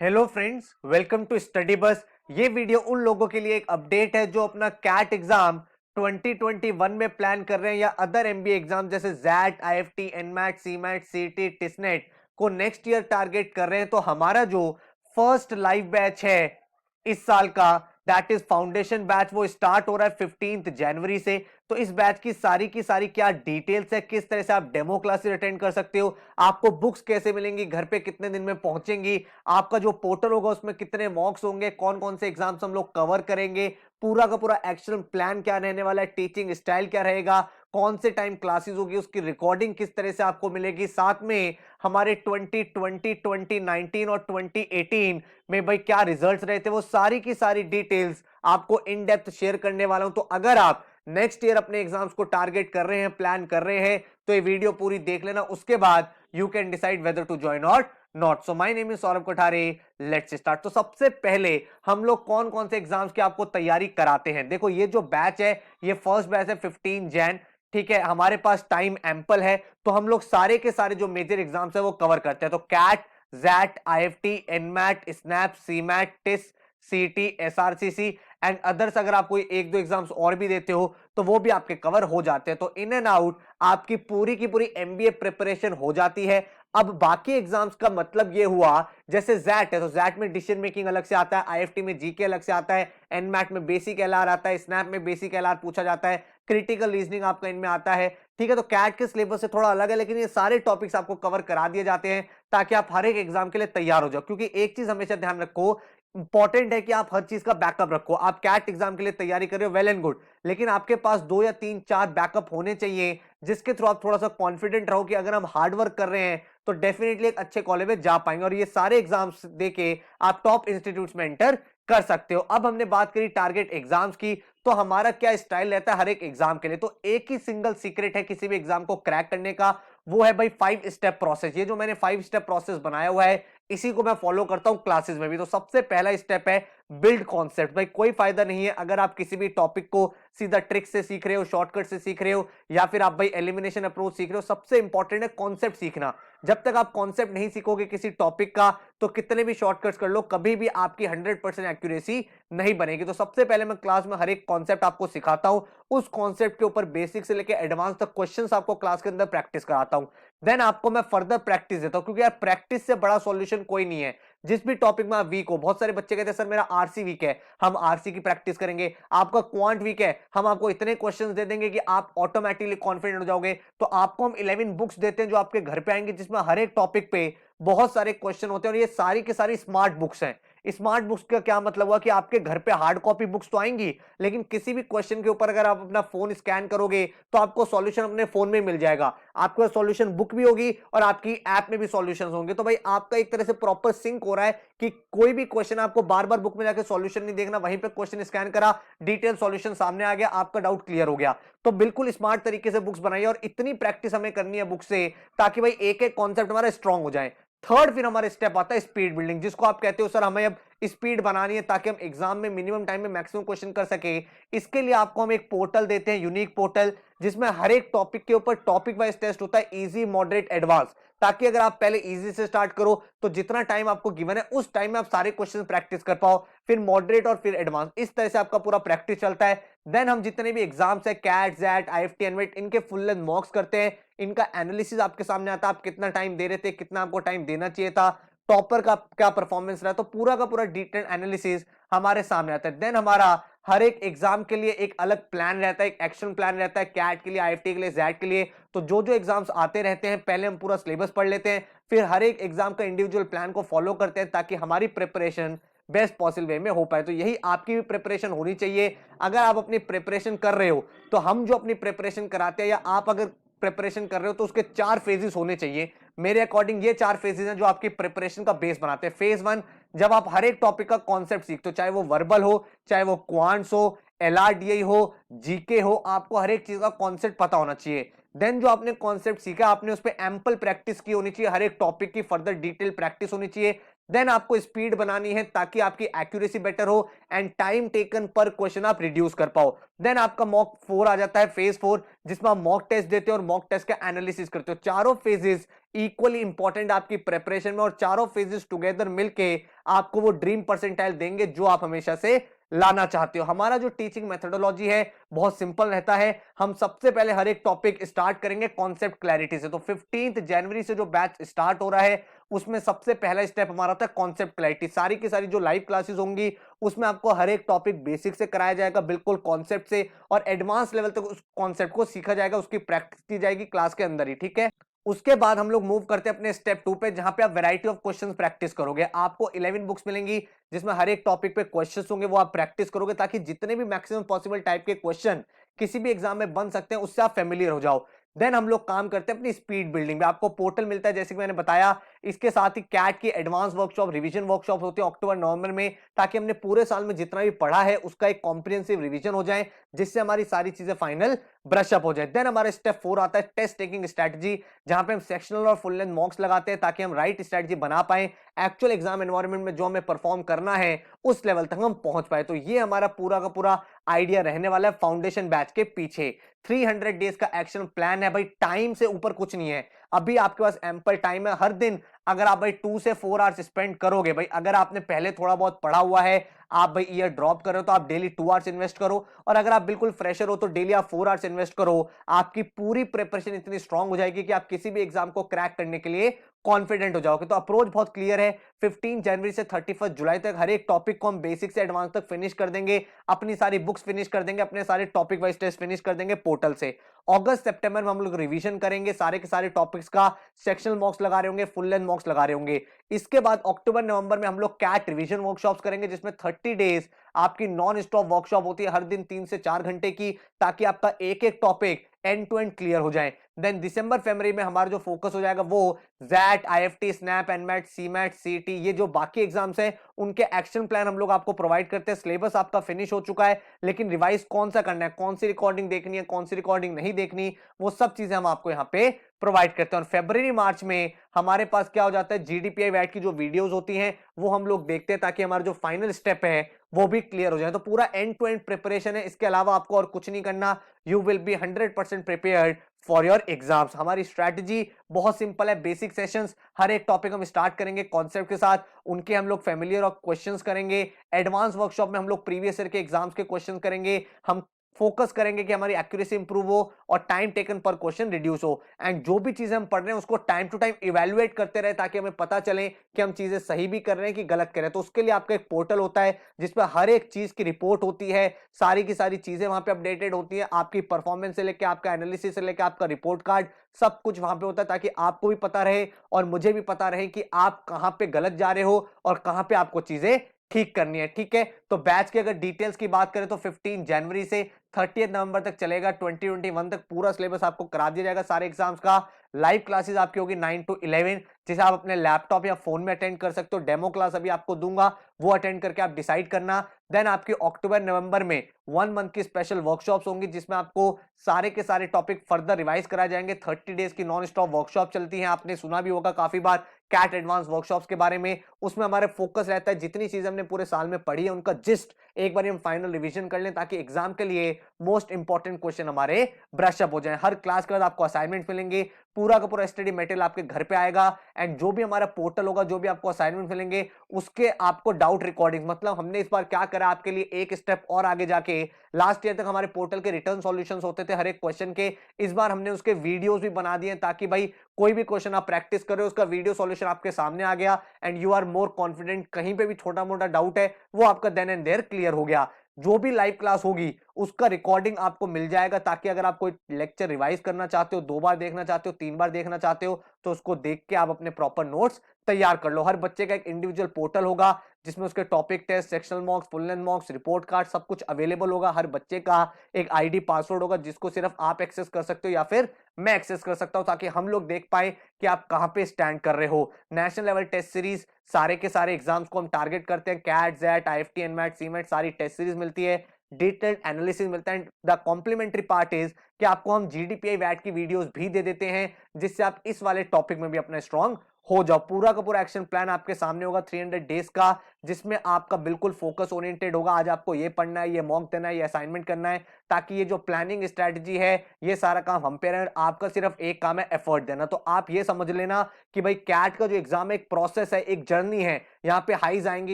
Hello friends, welcome to Study Bus. ये video उन लोगों के लिए एक अपडेट है जो अपना कैट एग्जाम 2021 में प्लान कर रहे हैं या अदर एमबीए एग्जाम जैसे जैट, आईएफटी, एनमैट, सीमैट, सीटी, टिसनेट को नेक्स्ट ईयर टारगेट कर रहे हैं। तो हमारा जो फर्स्ट लाइव बैच है इस साल का, दैट इज फाउंडेशन बैच, वो स्टार्ट हो रहा है 15 जनवरी से। तो इस बैच की सारी क्या डिटेल्स है, किस तरह से आप डेमो क्लासेस अटेंड कर सकते हो, आपको बुक्स कैसे मिलेंगी, घर पे कितने दिन में पहुंचेंगी, आपका जो पोर्टल होगा उसमें कितने मॉक्स होंगे, कौन कौन से एग्जाम्स हम लोग कवर करेंगे, पूरा का पूरा एक्शन प्लान क्या रहने वाला है, टीचिंग स्टाइल क्या रहेगा, कौन से टाइम क्लासेस होगी, उसकी रिकॉर्डिंग किस तरह से आपको मिलेगी, साथ में हमारे 2020, 2019 और 2018 में भाई क्या रिजल्ट्स रहे थे, वो सारी की सारी डिटेल्स आपको इन डेप्थ शेयर करने वाला हूं। तो अगर आप नेक्स्ट ईयर अपने एग्जाम्स को टारगेट कर रहे हैं, प्लान कर रहे हैं, तो ये वीडियो पूरी देख लेना। उसके बाद you can decide whether to join और not. So my name is Saurabh Kothare, let's start. तो सबसे पहले हम लोग कौन कौन से एग्जाम्स की आपको तैयारी कराते हैं। देखो, ये जो बैच है, ये फर्स्ट बैच है 15 जैन, ठीक है। हमारे पास टाइम एम्पल है, तो हम लोग सारे के सारे जो मेजर एग्जाम्स है वो कवर करते हैं। तो CAT, XAT, IIFT, NMAT, SNAP, CMAT, TISS, CET, SRCC and others, अगर आप कोई एक दो एग्जाम्स और भी देते हो तो वो भी आपके कवर हो जाते हैं। तो इन एंड आउट आपकी पूरी की पूरी एमबीए प्रिपरेशन हो जाती है। अब बाकी एग्जाम्स का मतलब ये हुआ, जैसे जैट है तो जैट में डिसीजन मेकिंग अलग से आता है, आईएफटी में जीके अलग से आता है, एनमैट में बेसिक एलआर आता है, स्नैप में बेसिक एलआर पूछा जाता है, क्रिटिकल रीजनिंग आपका इनमें आता है, ठीक है। तो कैट के सिलेबस से थोड़ा अलग है, लेकिन ये सारे टॉपिक्स आपको कवर करा दिए जाते हैं ताकि आप हर एक एग्जाम के लिए तैयार हो जाओ। क्योंकि एक चीज हमेशा ध्यान रखो, इंपॉर्टेंट है कि आप हर चीज का बैकअप रखो। आप कैट एग्जाम के लिए तैयारी कर रहे हो, वेल एंड गुड, लेकिन आपके पास 2 या 3 4 बैकअप होने चाहिए जिसके थ्रू आप थोड़ा सा कॉन्फिडेंट रहो कि अगर हम हार्ड वर्क कर रहे हैं तो डेफिनेटली एक अच्छे कॉलेज में जा पाएंगे और ये सारे एग्जाम्स देके आप टॉप इंस्टीट्यूट्स में एंटर कर सकते हो। अब हमने बात करी टारगेट एग्जाम्स की, तो हमारा क्या स्टाइल रहता है हर एक एग्जाम के लिए। तो एक ही सिंगल सीक्रेट है किसी भी एग्जाम को क्रैक करने का, वो है भाई 5 स्टेप प्रोसेस। ये जो मैंने 5 स्टेप प्रोसेस बनाया हुआ है, इसी को मैं फॉलो करता हूं क्लासेस में भी। तो सबसे पहला स्टेप है बिल्ड कॉन्सेप्ट। भाई कोई फायदा नहीं है अगर आप किसी भी टॉपिक को सीधा ट्रिक से सीख रहे हो, शॉर्टकट से सीख रहे हो, या फिर आप भाई एलिमिनेशन अप्रोच सीख रहे हो। सबसे इंपॉर्टेंट है कॉन्सेप्ट सीखना। जब तक आप कॉन्सेप्ट नहीं सीखोगे किसी टॉपिक का, तो कितने भी शॉर्टकट्स कर लो, कभी भी आपकी 100% एक्यूरेसी नहीं बनेगी। तो सबसे पहले मैं क्लास में हर एक कॉन्सेप्ट आपको सिखाता हूं, उस कॉन्सेप्ट के ऊपर बेसिक से लेकर एडवांस तक क्वेश्चंस आपको क्लास के अंदर प्रैक्टिस कराता हूं। देन आपको मैं फर्दर प्रैक्टिस देता हूं, क्योंकि यार प्रैक्टिस से बड़ा सॉल्यूशन कोई नहीं है। जिस भी टॉपिक में आप वीक हो, बहुत सारे बच्चे कहते हैं सर मेरा आरसी वीक है, हम आरसी की प्रैक्टिस करेंगे। आपका क्वांट वीक है, हम आपको इतने क्वेश्चंस दे देंगे कि आप ऑटोमेटिकली कॉन्फिडेंट हो जाओगे। तो आपको हम 11 बुक्स देते हैं जो आपके घर पे आएंगे, जिसमें हर एक टॉपिक पे बहुत सारे क्वेश्चन होते हैं, और ये सारी की सारी स्मार्ट बुक्स हैं। स्मार्ट बुक्स का क्या मतलब हुआ कि आपके घर पे हार्ड कॉपी बुक्स तो आएंगी, लेकिन किसी भी क्वेश्चन के ऊपर अगर आप अपना फोन स्कैन करोगे तो आपको सॉल्यूशन अपने फोन में मिल जाएगा। आपको सॉल्यूशन बुक भी होगी और आपकी ऐप में भी सॉल्यूशंस होंगे। तो भाई आपका एक तरह से प्रॉपर सिंक हो रहा है कि कोई भी क्वेश्चन आपको बार बार बुक में जाकर सॉल्यूशन नहीं देखना, वहीं पे क्वेश्चन स्कैन करा, डिटेल सॉल्यूशन सामने आ गया, आपका डाउट क्लियर हो गया। तो बिल्कुल स्मार्ट तरीके से बुक्स बनाइए, और इतनी प्रैक्टिस हमें करनी है बुक से ताकि भाई एक एक कॉन्सेप्ट हमारा स्ट्रांग हो जाए। थर्ड फिर हमारा स्टेप आता है स्पीड बिल्डिंग, जिसको आप कहते हो सर हमें अब स्पीड बनानी है ताकि हम एग्जाम में मिनिमम टाइम में मैक्सिमम क्वेश्चन कर सके। इसके लिए आपको हम एक पोर्टल देते हैं, यूनिक पोर्टल, जिसमें हर एक टॉपिक के ऊपर टॉपिक वाइज टेस्ट होता है, इजी, मॉडरेट, एडवांस, ताकि अगर आप पहले इजी से स्टार्ट करो तो जितना टाइम आपको गिवन है उस टाइम में आप सारे क्वेश्चन प्रैक्टिस कर पाओ, फिर मॉडरेट और फिर एडवांस, इस तरह से आपका पूरा प्रैक्टिस चलता है। देन हम जितने भी एग्जाम्स है, कैट, जैट, आईएफटी, एनवेट, इनके फुल लेंथ मॉक्स करते हैं। इनका एनालिसिस आपके सामने आता है, आप कितना टाइम दे रहे थे, कितना आपको टाइम देना चाहिए था, टॉपर का क्या परफॉर्मेंस रहा, तो पूरा का पूरा डिटेल एनालिसिस हमारे सामने आता है। देन हमारा हर एक एग्जाम के लिए एक अलग प्लान रहता है, एक एक्शन प्लान रहता है, कैट के लिए, आईएफटी के लिए, जैट के लिए। तो जो जो एग्जाम्स आते रहते हैं पहले हम पूरा सिलेबस पढ़ लेते हैं, फिर हर एक एग्जाम का इंडिविजुअल प्लान को फॉलो करते हैं ताकि हमारी प्रिपरेशन बेस्ट पॉसिबल वे में हो पाए। तो यही आपकी भी प्रिपरेशन होनी चाहिए। अगर आप अपनी प्रिपरेशन कर रहे हो तो हम जो अपनी प्रिपरेशन कराते हैं, या आप अगर प्रिपरेशन कर रहे हो, तो उसके 4 फेजेस होने चाहिए। मेरे अकॉर्डिंग ये 4 फेजेस हैं जो आपकी प्रिपरेशन का बेस बनाते हैं। फेज 1, जब आप हर एक टॉपिक का कॉन्सेप्ट सीखते हो, चाहे वो वर्बल हो, चाहे वो क्वांट्स हो, एलआरडीआई हो, जीके हो, आपको हर एक चीज का कॉन्सेप्ट पता होना चाहिए। देन जो आपने कॉन्सेप्ट सीखा, आपने उस पर एम्पल प्रैक्टिस की होनी चाहिए, हर एक टॉपिक की फर्दर डिटेल प्रैक्टिस होनी चाहिए। देन आपको स्पीड बनानी है ताकि आपकी एक्यूरेसी बेटर हो एंड टाइम टेकन पर क्वेश्चन आप रिड्यूस कर पाओ। देन आपका मॉक 4 आ जाता है, फेज 4, जिसमें आप मॉक टेस्ट देते हो और मॉक टेस्ट का एनालिसिस करते हो। चारों फेजेस इक्वली इंपॉर्टेंट आपकी प्रेपरेशन में, और चारों फेजेस टुगेदर मिलके आपको वो ड्रीम परसेंटाइल देंगे जो आप हमेशा से लाना चाहते हो। हमारा जो टीचिंग मेथोडोलॉजी है बहुत सिंपल रहता है। हम सबसे पहले हर एक टॉपिक स्टार्ट करेंगे कॉन्सेप्ट क्लैरिटी से। तो 15 जनवरी से जो बैच स्टार्ट हो रहा है उसमें सबसे पहला स्टेप हमारा था कॉन्सेप्ट क्लैरिटी। सारी की सारी जो लाइव क्लासेस होंगी उसमें आपको हर एक टॉपिक बेसिक से कराया जाएगा, बिल्कुल कॉन्सेप्ट से, और एडवांस लेवल तक उस कॉन्सेप्ट को सीखा जाएगा, उसकी प्रैक्टिस की जाएगी क्लास के अंदर ही, ठीक है। उसके बाद हम लोग मूव करते हैं अपने स्टेप 2 पे, जहां पे आप वैरायटी ऑफ क्वेश्चंस प्रैक्टिस करोगे। आपको 11 बुक्स मिलेंगी जिसमें हर एक टॉपिक पे क्वेश्चंस होंगे, वो आप प्रैक्टिस करोगे ताकि जितने भी मैक्सिमम पॉसिबल टाइप के क्वेश्चन किसी भी एग्जाम में बन सकते हैं उससे आप फेमिलियर हो जाओ। देन हम लोग काम करते हैं अपनी स्पीड बिल्डिंग में। आपको पोर्टल मिलता है जैसे कि मैंने बताया, इसके साथ ही कैट की एडवांस वर्कशॉप, रिवीजन वर्कशॉप होती है अक्टूबर नवंबर में, ताकि हमने पूरे साल में जितना भी पढ़ा है उसका एक कॉम्प्रिहेंसिव रिवीजन हो जाए, जिससे हमारी सारी चीजें फाइनल ब्रशअप हो जाए। देन हमारा स्टेप 4 आता है टेस्ट टेकिंग स्ट्रेटजी, जहां पे हम सेक्शनल और फुल लेंथ मॉक्स लगाते हैं ताकि हम राइट स्ट्रेटजी बना पाए, एक्चुअल एग्जाम एनवायरनमेंट में जो हमें परफॉर्म करना है उस लेवल तक हम पहुंच पाए। तो ये हमारा पूरा का पूरा आइडिया रहने वाला है फाउंडेशन बैच के पीछे। 300 डेज का एक्शन प्लान है भाई, टाइम से ऊपर कुछ नहीं है। अभी आपके पास एम्पल टाइम है। हर दिन अगर आप भाई 2 से 4 आवर्स स्पेंड करोगे, भाई अगर आपने पहले थोड़ा बहुत पढ़ा हुआ है, आप भाई ईयर ड्रॉप कर रहे हो तो आप डेली 2 आवर्स इन्वेस्ट करो, और अगर आप बिल्कुल फ्रेशर हो तो डेली आप 4 आवर्स इन्वेस्ट करो। आपकी पूरी प्रिपरेशन इतनी स्ट्रांग हो जाएगी कि आप किसी भी एग्जाम को क्रैक करने के लिए कॉन्फिडेंट हो जाओगे। तो अप्रोच बहुत क्लियर है। 15 जनवरी से 31 जुलाई तक हर एक टॉपिक को हम बेसिक से एडवांस तक फिनिश कर देंगे, अपनी सारी बुक्स फिनिश कर देंगे, अपने सारे टॉपिक वाइज टेस्ट फिनिश कर देंगे पोर्टल से। अगस्त सितंबर में हम लोग रिवीजन करेंगे सारे के सारे टॉपिक्स का, सेक्शनल मॉक्स लगा रहे होंगे, फुल लेंथ मॉक्स लगा रहे होंगे। इसके बाद अक्टूबर नवंबर में हम लोग कैट रिवीजन वर्कशॉप्स करेंगे, जिसमें 30 डेज आपकी नॉन स्टॉप वर्कशॉप होती है, हर दिन 3 से 4 घंटे की, ताकि आपका एक एक topic end to end clear हो जाए। देन दिसंबर फरवरी में हमारा जो फोकस हो जाएगा वो XAT, IIFT, SNAP, NMAT, CMAT, CET, ये जो बाकी एग्जाम्स हैं उनके एक्शन प्लान हम लोग आपको प्रोवाइड करते हैं। सिलेबस आपका फिनिश हो चुका है, लेकिन रिवाइज कौन सा करना है, कौन सी रिकॉर्डिंग देखनी है, कौन सी रिकॉर्डिंग नहीं देखनी, वो सब चीजें हम आपको यहाँ पे प्रोवाइड करते हैं। और फरवरी मार्च में हमारे पास क्या हो जाता है, जीडीपीआई वैट की जो वीडियोस होती हैं वो हम लोग देखते हैं, ताकि हमारा जो फाइनल स्टेप है वो भी क्लियर हो जाए। तो पूरा एंड टू एंड प्रिपरेशन है, इसके अलावा आपको और कुछ नहीं करना। You will be 100% prepared for your exams. हमारी स्ट्रैटेजी बहुत सिंपल है। बेसिक सेशंस हर एक टॉपिक हम स्टार्ट करेंगे कॉन्सेप्ट के साथ, उनके हम लोग फेमिलियर और क्वेश्चंस करेंगे। एडवांस वर्कशॉप में हम लोग प्रीवियस ईयर के एग्जाम्स के क्वेश्चन करेंगे। हम फोकस करेंगे कि हमारी एक्यूरेसी इंप्रूव हो और टाइम टेकन पर क्वेश्चन रिड्यूस हो। एंड जो भी चीजें हम पढ़ रहे हैं उसको टाइम टू टाइम इवैल्यूएट करते रहे, ताकि हमें पता चले कि हम चीजें सही भी कर रहे हैं कि गलत कर रहे हैं। तो उसके लिए आपका एक पोर्टल होता है जिसपे हर एक चीज की रिपोर्ट होती है, सारी की सारी चीजें वहां पे अपडेटेड होती है, आपकी परफॉर्मेंस से लेकर आपका एनालिसिस से लेकर आपका रिपोर्ट कार्ड, सब कुछ वहां पे होता है, ताकि आपको भी पता रहे और मुझे भी पता रहे कि आप कहां पे गलत जा रहे हो और कहां पे आपको चीजें ठीक करनी है, ठीक है। तो बैच की अगर डिटेल्स की बात करें तो 15 जनवरी से 30 नवंबर तक चलेगा। 2021 तक पूरा सिलेबस आपको करा दिया जाएगा सारे एग्जाम्स का। लाइव क्लासेस आपकी होगी 9 to 11, जिसे आप अपने लैपटॉप या फोन में अटेंड कर सकते हो। डेमो क्लास अभी आपको दूंगा, वो अटेंड करके आप डिसाइड करना। देन आपकी अक्टूबर नवंबर में 1 मंथ की स्पेशल वर्कशॉप्स होंगी, जिसमें आपको सारे के सारे टॉपिक फर्दर रिवाइज कराए जाएंगे। 30 डेज की नॉन स्टॉप वर्कशॉप चलती है, आपने सुना भी होगा काफी बार कैट एडवांस वर्कशॉप्स के बारे में। उसमें हमारे फोकस रहता है जितनी चीजें हमने पूरे साल में पढ़ी है उनका जिस्ट एक बार हम फाइनल रिवीजन कर लें, ताकि एग्जाम के लिए मोस्ट इंपॉर्टेंट क्वेश्चन हमारे ब्रशअप हो जाए। हर क्लास के बाद आपको असाइनमेंट मिलेंगे, पूरा का पूरा स्टडी मटेरियल आपके घर पे आएगा। एंड जो भी हमारा पोर्टल होगा, जो भी आपको असाइनमेंट मिलेंगे, उसके आपको डाउट रिकॉर्डिंग, मतलब हमने इस बार क्या करा आपके लिए एक स्टेप और आगे जाके, लास्ट ईयर तक हमारे पोर्टल के रिटर्न सॉल्यूशंस होते थे हर एक क्वेश्चन के, इस बार हमने उसके वीडियोस भी बना दिए, ताकि भाई कोई भी क्वेश्चन आप प्रैक्टिस कर रहे हो उसका वीडियो सॉल्यूशन आपके सामने आ गया and you are more confident. कहीं पे भी छोटा मोटा डाउट है वो आपका देन एंड देयर क्लियर हो गया। जो भी लाइव क्लास होगी उसका रिकॉर्डिंग आपको मिल जाएगा, ताकि अगर आप कोई लेक्चर रिवाइज करना चाहते हो, 2 बार देखना चाहते हो, 3 बार देखना चाहते हो, तो उसको देख के आप अपने प्रॉपर नोट्स तैयार कर लो। हर बच्चे का एक इंडिविजुअल पोर्टल होगा जिसमें उसके topic test, sectional mocks, full length mocks, report card सब कुछ अवेलेबल होगा। हर बच्चे का एक आईडी पासवर्ड होगा जिसको सिर्फ आप एक्सेस कर सकते हो या फिर मैं एक्सेस कर सकता हूं, ताकि हम लोग देख पाए कि आप कहां पे स्टैंड कर रहे हो। नेशनल लेवल टेस्ट सीरीज सारे के सारे एग्जाम्स को हम टारगेट करते हैं। CAT, XAT, IIFT, NMAT, CMAT सारी टेस्ट सीरीज मिलती है, डिटेल्ड एनालिसिस मिलता है। द कॉम्प्लीमेंट्री पार्ट इज कि आपको हम जीडीपीआई वैट की वीडियोस भी दे देते हैं, जिससे आप इस वाले टॉपिक में भी अपना स्ट्रांग हो जाओ। पूरा का पूरा एक्शन प्लान आपके सामने होगा 300 डेज का, जिसमें आपका बिल्कुल फोकस ओरिएंटेड होगा। आज आपको ये पढ़ना है, ये मॉक देना है, ये असाइनमेंट करना है, ताकि ये जो प्लानिंग स्ट्रेटजी है, ये सारा काम हम पे रहे। आपका सिर्फ एक काम है, एफर्ट देना। तो आप ये समझ लेना कि भाई कैट का जो एग्जाम है एक प्रोसेस है, एक जर्नी है। यहाँ पे हाईज आएंगे,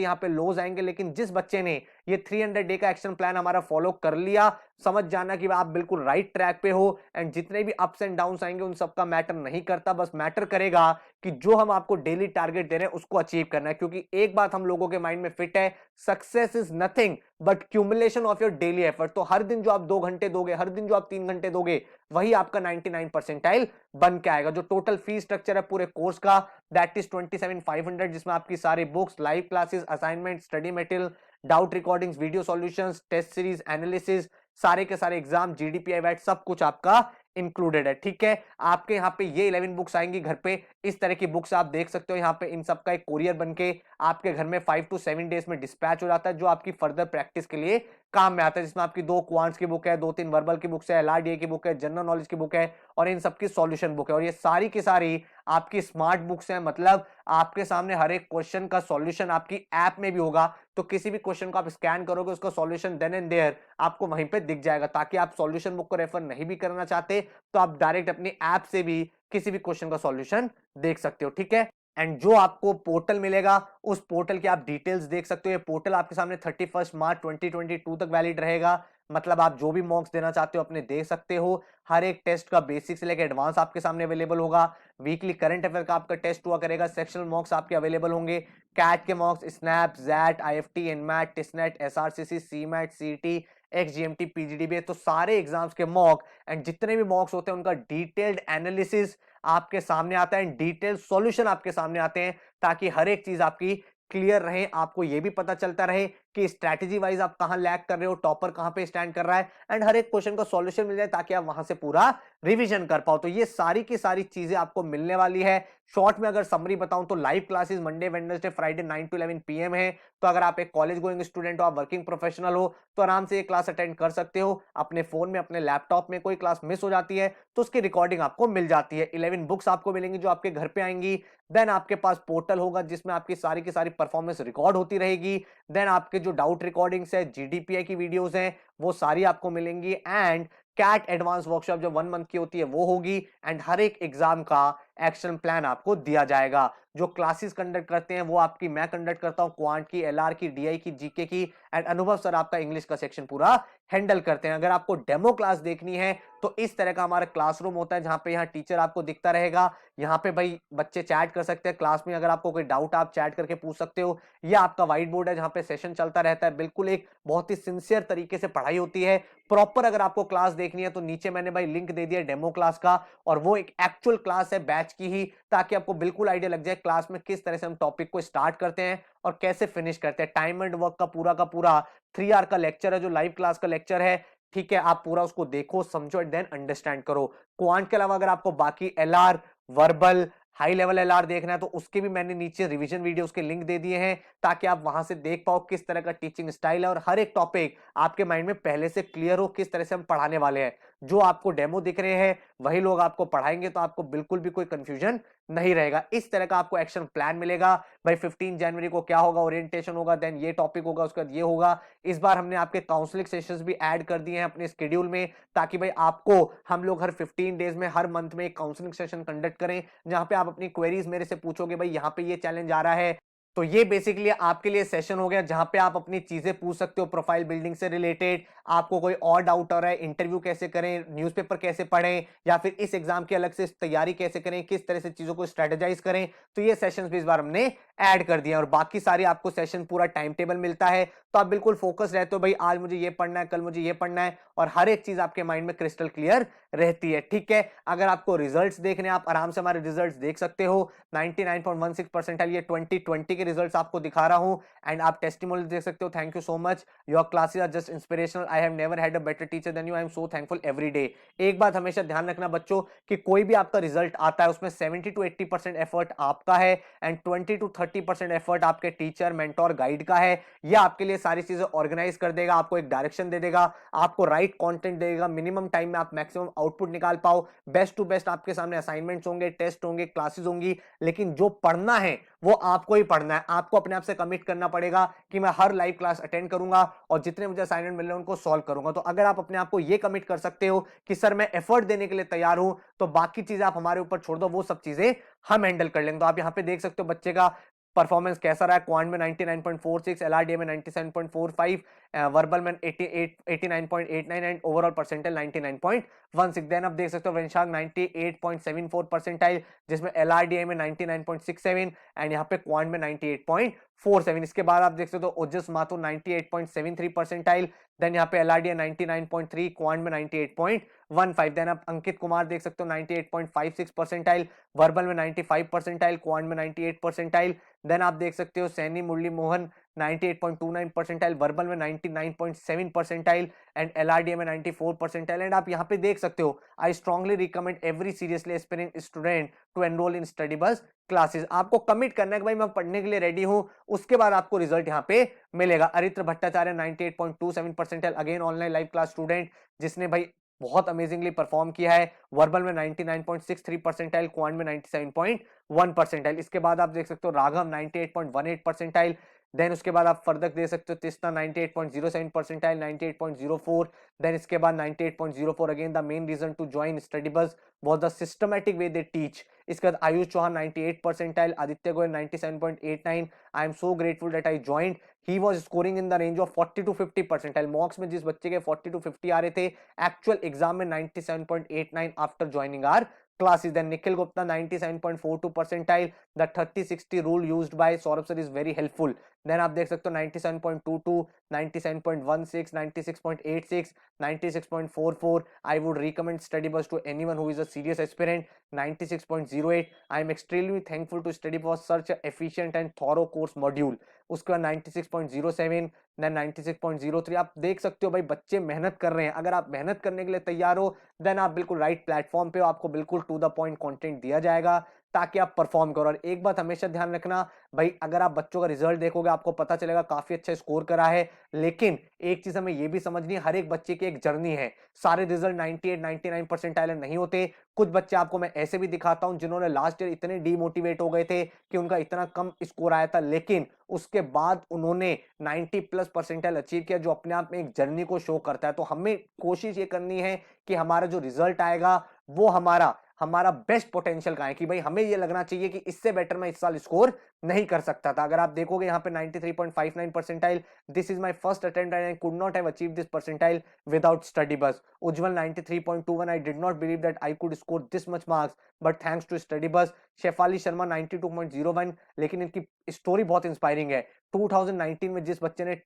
यहाँ पे लोज आएंगे, लेकिन जिस बच्चे ने ये 300 डे का एक्शन प्लान हमारा फॉलो कर लिया, समझ जाना कि आप बिल्कुल राइट ट्रैक पे हो। एंड जितने भी अप्स एंड डाउन्स आएंगे उन सबका मैटर नहीं करता, बस मैटर करेगा कि जो हम आपको डेली टारगेट दे रहे हैं उसको अचीव करना है। क्योंकि एक बात हम लोगों के माइंड में फिट है, success is nothing but cumulation of your daily effort. तो हर दिन जो आप 2 घंटे दोगे, हर दिन जो आप 3 घंटे दोगे, वही आपका 99 परसेंटाइल बन के आएगा। जो टोटल फी स्ट्रक्चर है पूरे कोर्स का, दैट इज 27,500, जिसमें आपकी सारी books, live classes, assignment, study material, doubt recordings, video solutions, test series, analysis, सारे के सारे एग्जाम, जीडीपीआई वैट, सब कुछ आपका इंक्लूडेड है। ठीक है, आपके यहाँ पे ये 11 बुक्स आएंगी घर पे। इस तरह की बुक्स आप देख सकते हो यहाँ पे। इन सब का एक कोरियर बनके आपके घर में 5 to 7 डेज में डिस्पैच हो जाता है, जो आपकी फर्दर प्रैक्टिस के लिए काम में आता है। जिसमें आपकी 2 क्वांट्स की बुक है, 2-3 वर्बल की बुक्स है, एलआरडीए की बुक है, जनरल नॉलेज की बुक है, और इन सबकी सॉल्यूशन बुक है। और ये सारी की सारी आपकी स्मार्ट बुक्स हैं, मतलब आपके सामने हर एक क्वेश्चन का सॉल्यूशन आपकी ऐप में भी होगा। तो किसी भी क्वेश्चन को आप स्कैन करोगे, उसका सॉल्यूशन देन एंड देयर आपको वहीं पे दिख जाएगा। ताकि आप सॉल्यूशन बुक को रेफर नहीं भी करना चाहते, तो आप डायरेक्ट अपनी ऐप से भी किसी भी क्वेश्चन का सॉल्यूशन देख सकते हो। ठीक है, एंड जो आपको पोर्टल मिलेगा, उस पोर्टल की आप डिटेल्स देख सकते हो। ये पोर्टल आपके सामने 31 मार्च 2022 तक वैलिड रहेगा। मतलब आप जो भी मॉक्स देना चाहते हो अपने दे सकते हो। हर एक टेस्ट का बेसिक से लेकर एडवांस आपके सामने अवेलेबल होगा। वीकली करंट अफेयर का आपका टेस्ट हुआ करेगा। सेक्शनल मॉक्स आपके अवेलेबल होंगे। कैट के mocks, SNAP, XAT, IIFT, NMAT, TISSNET, SRCC, CMAT, CET, XGMT, पीजीडीबी, तो सारे एग्जाम्स के मॉक एंड जितने भी मॉक्स होते हैं उनका डिटेल्ड एनालिसिस आपके सामने आता है, डिटेल सॉल्यूशन आपके सामने आते हैं, ताकि हर एक चीज आपकी क्लियर रहे। आपको यह भी पता चलता रहे कि स्ट्रैटेजी वाइज आप कहां लैग कर रहे हो, टॉपर कहां पे स्टैंड कर रहा है, एंड हर एक क्वेश्चन का सॉल्यूशन मिल जाए ताकि आप वहां से पूरा रिवीजन कर पाओ। तो ये सारी की सारी चीजें आपको मिलने वाली है। शॉर्ट में अगर समरी बताऊं तो live classes Monday, Wednesday, Friday 9 to 11 PM है। तो अगर आप एक कॉलेज गोइंग स्टूडेंट हो, आप वर्किंग प्रोफेशनल हो, तो आराम से ये क्लास अटेंड कर सकते हो। अपने फोन में, अपने लैपटॉप में कोई क्लास मिस हो जाती है तो उसकी रिकॉर्डिंग आपको मिल जाती है। 11 बुक्स आपको मिलेंगी जो आपके घर पे आएंगी। देन आपके पास पोर्टल होगा जिसमें आपकी सारी की सारी परफॉर्मेंस रिकॉर्ड होती रहेगी। देन आपके जो डाउट रिकॉर्डिंग्स है, जीडीपीआई की वीडियोस हैं, वो सारी आपको मिलेंगी। एंड कैट एडवांस वर्कशॉप जो 1 मंथ की होती है वो होगी। एंड हर एक एग्जाम का एक्शन प्लान आपको दिया जाएगा। जो क्लासेस कंडक्ट करते हैं वो आपकी मैं कंडक्ट करता हूं, क्वांट की, एलआर की, डीआई की, जीके की, एंड अनुभव सर आपका इंग्लिश का सेक्शन पूरा हैंडल करते हैं। अगर आपको डेमो क्लास देखनी है तो इस तरह का हमारा क्लासरूम होता है, जहां पे यहाँ टीचर आपको दिखता रहेगा। यहाँ पे भाई बच्चे चैट कर सकते हैं क्लास में। अगर आपको कोई डाउट आप चैट करके पूछ सकते हो। यह आपका व्हाइट बोर्ड है जहां पे सेशन चलता रहता है। बिल्कुल एक बहुत ही सिंसियर तरीके से पढ़ाई होती है प्रॉपर। अगर आपको क्लास देखनी है तो नीचे मैंने भाई लिंक दे दिया डेमो क्लास का, और वो एक एक्चुअल क्लास है बैच की ही, ताकि आपको बिल्कुल आइडिया लग जाए क्लास में किस तरह से हम टॉपिक को स्टार्ट करते हैं और कैसे फिनिश करते हैं। टाइम एंड वर्क का पूरा 3 आवर का लेक्चर है, जो लाइव क्लास का लेक्चर है। ठीक है, आप पूरा उसको देखो, समझो एंड देन अंडरस्टैंड करो। क्वांट के अलावा अगर आपको बाकी LR, verbal, high level LR देखना है तो उसके भी मैंने नीचे रिवीजन वीडियोस के लिंक दे दिए हैं, ताकि आप वहां से देख पाओ किस तरह का टीचिंग स्टाइल है और हर एक टॉपिक आपके माइंड में पहले से क्लियर हो किस तरह से हम पढ़ाने वाले हैं। जो आपको डेमो दिख रहे हैं वही लोग आपको पढ़ाएंगे, तो आपको बिल्कुल भी कोई कंफ्यूजन नहीं रहेगा। इस तरह का आपको एक्शन प्लान मिलेगा। भाई 15 जनवरी को क्या होगा, ओरिएंटेशन होगा, देन ये टॉपिक होगा, उसके बाद ये होगा। इस बार हमने आपके काउंसलिंग सेशंस भी ऐड कर दिए हैं अपने शेड्यूल में, ताकि भाई आपको हम लोग हर 15 डेज में, हर मंथ में एक काउंसलिंग सेशन कंडक्ट करें, जहां पे आप अपनी क्वेरीज मेरे से पूछोगे, भाई यहाँ पे ये चैलेंज आ रहा है। तो ये बेसिकली आपके लिए सेशन हो गया जहां पे आप अपनी चीजें पूछ सकते हो प्रोफाइल बिल्डिंग से रिलेटेड। आपको कोई और डाउट आ रहा है, इंटरव्यू कैसे करें, न्यूज़पेपर कैसे पढ़ें, या फिर इस एग्जाम की अलग से तैयारी कैसे करें, किस तरह से चीजों को स्ट्रेटेजाइज करें, तो ये सेशंस भी इस बार हमने ऐड कर दिया। और बाकी सारी आपको सेशन पूरा टाइम टेबल मिलता है, तो आप बिल्कुल फोकस रहते हो, भाई आज मुझे ये पढ़ना है, कल मुझे ये पढ़ना है, और हर एक चीज आपके माइंड में क्रिस्टल क्लियर रहती है। ठीक है, अगर आपको रिजल्ट्स देखने, आप आराम से हमारे रिजल्ट्स देख सकते हो। 99.16 परसेंटाइल ये 2020 के रिजल्ट्स आपको दिखा रहा हूं। एंड आप टेस्टिमोनियल देख सकते हो। Thank you so much, your classes are just inspirational, I have never had a better teacher than you, I am so thankful every day. एक बात हमेशा ध्यान रखना बच्चों, कि कोई भी आपका रिजल्ट आता है उसमें 70 to 80% एफर्ट आपका है, एंड 20 to 30% एफर्ट आपके टीचर, मेंटोर, गाइड का है। ये आपके लिए सारी चीजें ऑर्गेनाइज कर देगा, आपको एक डायरेक्शन दे देगा, आपको राइट कंटेंट देगा, मिनिमम टाइम में आप मैक्सिमम आउटपुट निकाल पाओ, बेस्ट टू बेस्ट आपके सामने असाइनमेंट्स होंगे, टेस्ट होंगे, क्लासेस होंगी। लेकिन जो पढ़ना है वो आपको ही पढ़ना है। आपको अपने आप से कमिट करना पड़ेगा कि मैं हर लाइव क्लास अटेंड करूंगा और जितने मुझे असाइनमेंट मिल रहे हैं उनको सॉल्व करूंगा। तो अगर आप अपने आप को ये कमिट कर सकते हो कि सर मैं एफर्ट देने के लिए तैयार हूं, तो बाकी चीजें आप हमारे ऊपर छोड़ दो, वो सब चीजें हम हैंडल कर लेंगे। तो आप यहां पे देख सकते हो बच्चे का परफॉर्मेंस कैसा रहा है। क्वांट में 99.46, एलआरडीए में 97.45, वर्बल में 89.89 एंड ओवरऑल परसेंटाइल 99.16। देन आप देख सकते हो वंशांक 98.74 परसेंटाइल, जिसमें एलआरडीए में 99.67 एंड यहाँ पे क्वांट में 98.47। इसके बाद आप देख सकते हो ओजस माथुर 98.73 परसेंटाइल, देन यहाँ पे एलआरडीए 99.3, क्वांट में 98.15। देन आप अंकित कुमार देख सकते हो 98.56 परसेंटाइल, वर्बल में 95 परसेंटाइल, क्वांट में 98 परसेंटाइल। देन आप देख सकते हो सैनी मुरली मोहन 98.29 परसेंटाइल, वर्बल में 99.7 परसेंटाइल एंड एलआरडीए में 94 परसेंटाइल। एंड आप यहाँ पे देख सकते हो I strongly recommend every seriously aspiring student to enrol in study bus classes. आपको कमिट करना है कि भाई मैं पढ़ने के लिए रेडी हूं, उसके बाद आपको रिजल्ट यहाँ पे मिलेगा। Aritra Bhattacharya 98.27 percentile, again online live class student, जिसने भाई बहुत अमेजिंगली परफॉर्म किया है। वर्बल में 99.63 परसेंटाइल, क्वांट में 97.1 परसेंटाइल। इसके बाद आप देख सकते हो राघव 98.18 परसेंटाइल। देन उसके बाद आप फर्दर दे सकते हो तिस्ता 98.07 परसेंटाइल, 98.04। देन इसके बाद 98.04 again the main reason to join study bus was the systematic way they teach. इसके बाद Ayush Chauhan 98 percentile, Aditya Goyal 97.89। I am so grateful that I joined. He was scoring in the range of 40 to 50 percentile. Mocks में जिस बच्चे के 40 to 50 आ रहे थे, actual exam में 97.89 after joining are classes. Then Nikhil Gupta 97.42 percentile. The 30-60 rule used by Saurabh sir is very helpful. Then आप देख सकते हो 97.22, 97.16, 96.86, 96.44. I would recommend study bus to anyone who is a serious aspirant. 96.08. I am extremely thankful to study bus such a efficient and thorough course module. उसके बाद 96.07, then 96.03। आप देख सकते हो भाई बच्चे मेहनत कर रहे हैं। अगर आप मेहनत करने के लिए तैयार हो, देन आप बिल्कुल राइट प्लेटफॉर्म पे हो। आपको बिल्कुल टू द पॉइंट कंटेंट दिया जाएगा ताकि आप परफॉर्म करो। और एक बात हमेशा ध्यान रखना भाई, अगर आप बच्चों का रिजल्ट देखोगे आपको पता चलेगा काफी अच्छा स्कोर करा है, लेकिन एक चीज हमें यह भी समझनी है, हर एक बच्चे की एक जर्नी है। सारे रिजल्ट 98 99 परसेंटाइल नहीं होते। कुछ बच्चे आपको मैं ऐसे भी दिखाता हूं जिन्होंने लास्ट ईयर इतने डीमोटिवेट हो गए थे कि उनका इतना कम स्कोर आया था, लेकिन उसके बाद उन्होंने 90 प्लस परसेंटाइल अचीव किया, जो अपने आप में एक जर्नी को शो करता है। तो हमें कोशिश ये करनी है कि हमारा जो रिजल्ट आएगा वो हमारा हमारा बेस्ट पोटेंशियल का है, कि भाई हमें ये लगना चाहिए कि इससे बेटर मैं इस साल स्कोर नहीं कर सकता था। अगर आप देखोगे यहाँ पे 93.59 percentile, this is my first attempt and I could not have achieved this percentile without Study Bus. Ujjwal 93.21, I did not believe that I could score this much marks but thanks to Study Bus. Shefali Sharma 92.01, लेकिन इनकी story बहुत inspiring है। 2019 में जिस बच्चे ने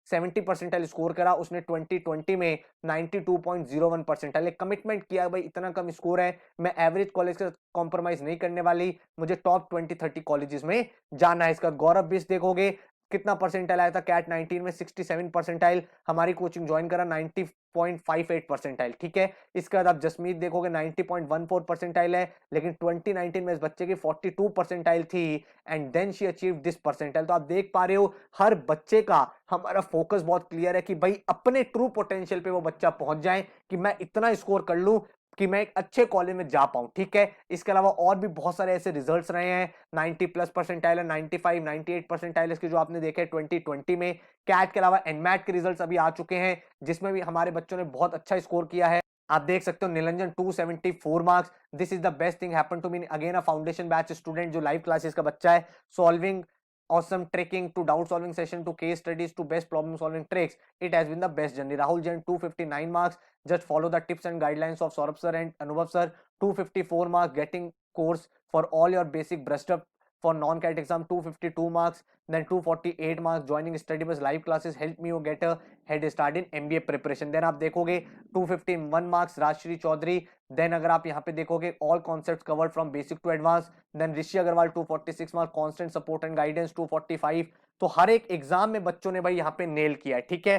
70 percentile score करा, उसने 2020 में 92.01 परसेंटाइल। कमिटमेंट किया भाई इतना कम स्कोर है, मैं एवरेज कॉलेज के साथ कॉम्प्रोमाइज नहीं करने वाली, मुझे टॉप 20-30 कॉलेजेस में जाना है। इसका गौरव बिस देखोगे कितना परसेंटाइल आया था कैट 19 में, 67 परसेंटाइल। हमारी कोचिंग ज्वाइन करा 90.58 परसेंटाइल, ठीक है। इसके बाद आप जसमीत देखोगे 90.14 परसेंटाइल है, लेकिन 2019 में इस बच्चे की 42 परसेंटाइल थी and then she achieve this percentile. तो आप देख पा रहे हो हर बच्चे का हमारा फोकस बहुत क्लियर है कि भाई अपने ट्रू पोटेंशियल पे वो बच्चा पहुंच जाए, कि मैं इतना स्कोर कर लूं कि मैं एक अच्छे कॉलेज में जा पाऊं, ठीक है। इसके अलावा और भी बहुत सारे ऐसे रिजल्ट्स रहे हैं। 90 प्लस परसेंटाइल है, 95 98 परसेंटाइल इसके जो आपने देखे 2020 में। कैट के अलावा एनमैट के रिजल्ट्स अभी आ चुके हैं, जिसमें भी हमारे बच्चों ने बहुत अच्छा स्कोर किया है। आप देख सकते हो Niranjan 274 marks. This is the best thing happen to me, again a foundation batch student जो लाइव क्लासेस का बच्चा है। Solving awesome tricking to doubt solving session to case studies to best problem solving tricks, it has been the best journey. Rahul Jain 259 marks, just follow the tips and guidelines of Saurabh sir and Anubhav sir. 254 marks, getting course for all your basic brush up for non-cat exam. 252 marks, then 248 marks joining study bus live classes helped me get a head start in MBA preparation. Then आप देखोगे 251 marks Rajshree Chaudhary. Then अगर आप यहाँ पे देखोगे all concepts covered from basic to advance. Then Rishi Agarwal 246 marks, constant support and guidance 245। तो हर एक exam में बच्चों ने भाई यहाँ पे नेल किया है, ठीक है।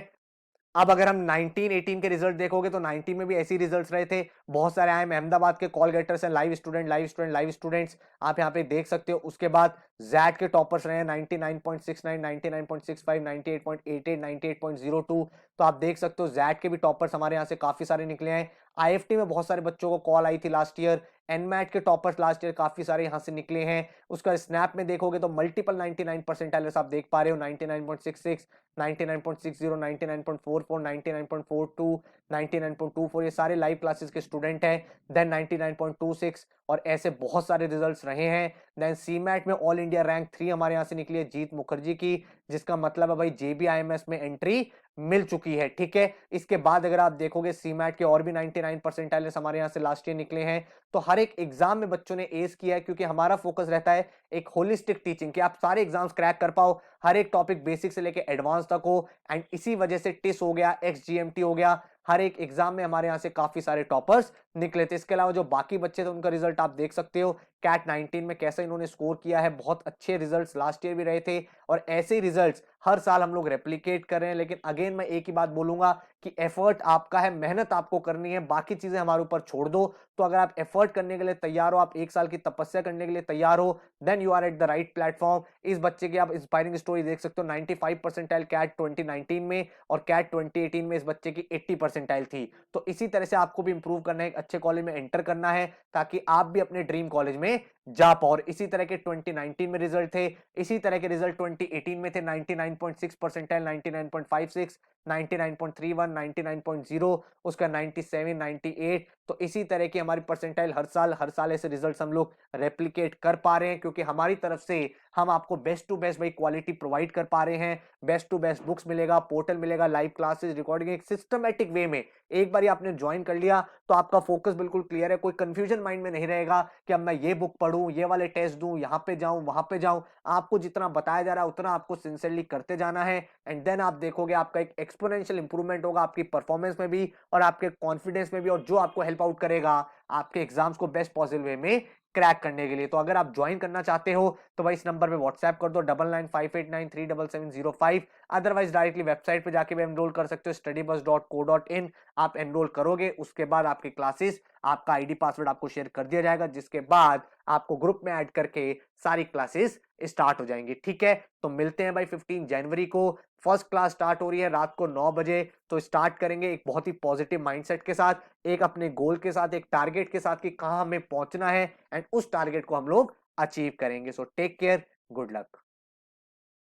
अब अगर हम 19-18 के रिजल्ट देखोगे तो 19 में भी ऐसे रिजल्ट्स रहे थे। बहुत सारे आए अहमदाबाद के कॉल गेटर्स हैं, live student, live student, live students, आप यहाँ पे देख सकते हो। उसके बाद जैट के टॉपर्स रहे हैं 99.69, 99.65, 98.88, 98.02। तो आप देख सकते हो जैट के भी टॉपर्स हमारे यहाँ से काफी सारे निकले हैं। आईएफटी में बहुत सारे बच्चों को कॉल आई थी लास्ट ईयर। एनमैट के टॉपर्स लास्ट ईयर काफी सारे यहाँ से निकले हैं। उसका स्नैप में देखोगे तो मल्टीपल 99 परसेंटाइलर्स आप देख पा रहे हो, 99.66, 99.60, 99.44, 99.42, 99.24, ये सारे लाइव क्लासेस के स्टूडेंट हैं। देन 99.26 और ऐसे बहुत सारे रिजल्ट्स रहे हैं। देन सीमैट में ऑल इंडिया रैंक 3 हमारे यहाँ से निकली है जीत मुखर्जी की, जिसका मतलब है भाई जेबीआईएमएस में एंट्री मिल चुकी है। ठीक है, इसके बाद अगर आप देखोगे सीमैट के और भी 99 परसेंटाइलर्स हमारे यहाँ से लास्ट ईयर निकले हैं। तो हर एक एग्जाम में बच्चों ने एस किया है, क्योंकि हमारा फोकस रहता है एक होलिस्टिक टीचिंग कि आप सारे एग्जाम्स क्रैक कर पाओ, हर एक टॉपिक बेसिक से लेके एडवांस तक हो। एंड इसी वजह से टिस हो गया, एक्सजीएमटी हो गया, हर एक एग्जाम में हमारे यहाँ से काफी सारे टॉपर्स निकले थे। इसके अलावा जो बाकी बच्चे थे उनका रिजल्ट आप देख सकते हो, कैट 19 में कैसे इन्होंने स्कोर किया है। बहुत अच्छे रिजल्ट्स लास्ट ईयर भी रहे थे और ऐसे ही रिजल्ट्स हर साल हम लोग रेप्लिकेट कर रहे हैं। लेकिन अगेन मैं एक ही बात बोलूंगा कि एफर्ट आपका है, मेहनत आपको करनी है, बाकी चीजें हमारे ऊपर छोड़ दो। तो अगर आप एफर्ट करने के लिए तैयार हो, आप एक साल की तपस्या करने के लिए तैयार हो, then you are at the right platform. इस बच्चे की आप इंस्पायरिंग स्टोरी देख सकते हो, 95 परसेंटाइल कैट 2019 में और कैट 2018 में इस बच्चे की 80 परसेंटाइल थी। तो इसी तरह से आपको भी इंप्रूव करना है, एक अच्छे कॉलेज में एंटर करना है, ताकि आप भी अपने ड्रीम कॉलेज में जा पाओ। और इसी तरह के 2019 में रिजल्ट थे, इसी तरह के रिजल्ट 2018 में थे, 99.6 परसेंटाइल, 99.56, 99.31, 99.0, उसका 97, 98। तो इसी तरह की हमारी परसेंटाइल हर साल ऐसे रिजल्ट्स हम लोग रेप्लिकेट कर पा रहे हैं, क्योंकि हमारी तरफ से हम आपको बेस्ट टू बेस्ट भाई क्वालिटी प्रोवाइड कर पा रहे हैं। बेस्ट टू बेस्ट बुक्स मिलेगा, पोर्टल मिलेगा, लाइव क्लासेस, रिकॉर्डिंग, एक सिस्टमेटिक वे में। एक बार आपने ज्वाइन कर लिया तो आपका फोकस बिल्कुल क्लियर है, कोई कंफ्यूजन माइंड में नहीं रहेगा कि अब मैं ये बुक पढूं, ये वाले टेस्ट दूं, यहां पे जाऊं, वहां पे जाऊं। आपको जितना बताया जा रहा है उतना आपको सिंसियरली करते जाना है। एंड देन आप देखोगे आपका एक एक्सपोनेंशियल इंप्रूवमेंट होगा आपकी परफॉर्मेंस में भी और आपके कॉन्फिडेंस में भी, और जो आपको हेल्प आउट करेगा आपके एग्जाम्स को बेस्ट पॉसिबल वे में क्रैक करने के लिए। तो अगर आप ज्वाइन करना चाहते हो तो भाई इस नंबर पे व्हाट्सएप कर दो 9958937705। अदरवाइज डायरेक्टली वेबसाइट पे जाके भी एनरोल कर सकते हो, studybus.co.in। आप एनरोल करोगे, उसके बाद आपकी क्लासेस, आपका आईडी पासवर्ड आपको शेयर कर दिया जाएगा, जिसके बाद आपको ग्रुप में ऐड करके सारी क्लासेस स्टार्ट हो जाएंगी। ठीक है, तो मिलते हैं भाई 15 जनवरी को। फर्स्ट क्लास स्टार्ट हो रही है रात को 9 बजे। तो स्टार्ट करेंगे एक बहुत ही पॉजिटिव माइंडसेट के साथ, एक अपने गोल के साथ, एक टारगेट के साथ कि कहां हमें पहुंचना है, एंड उस टारगेट को हम लोग अचीव करेंगे। So take care, good luck.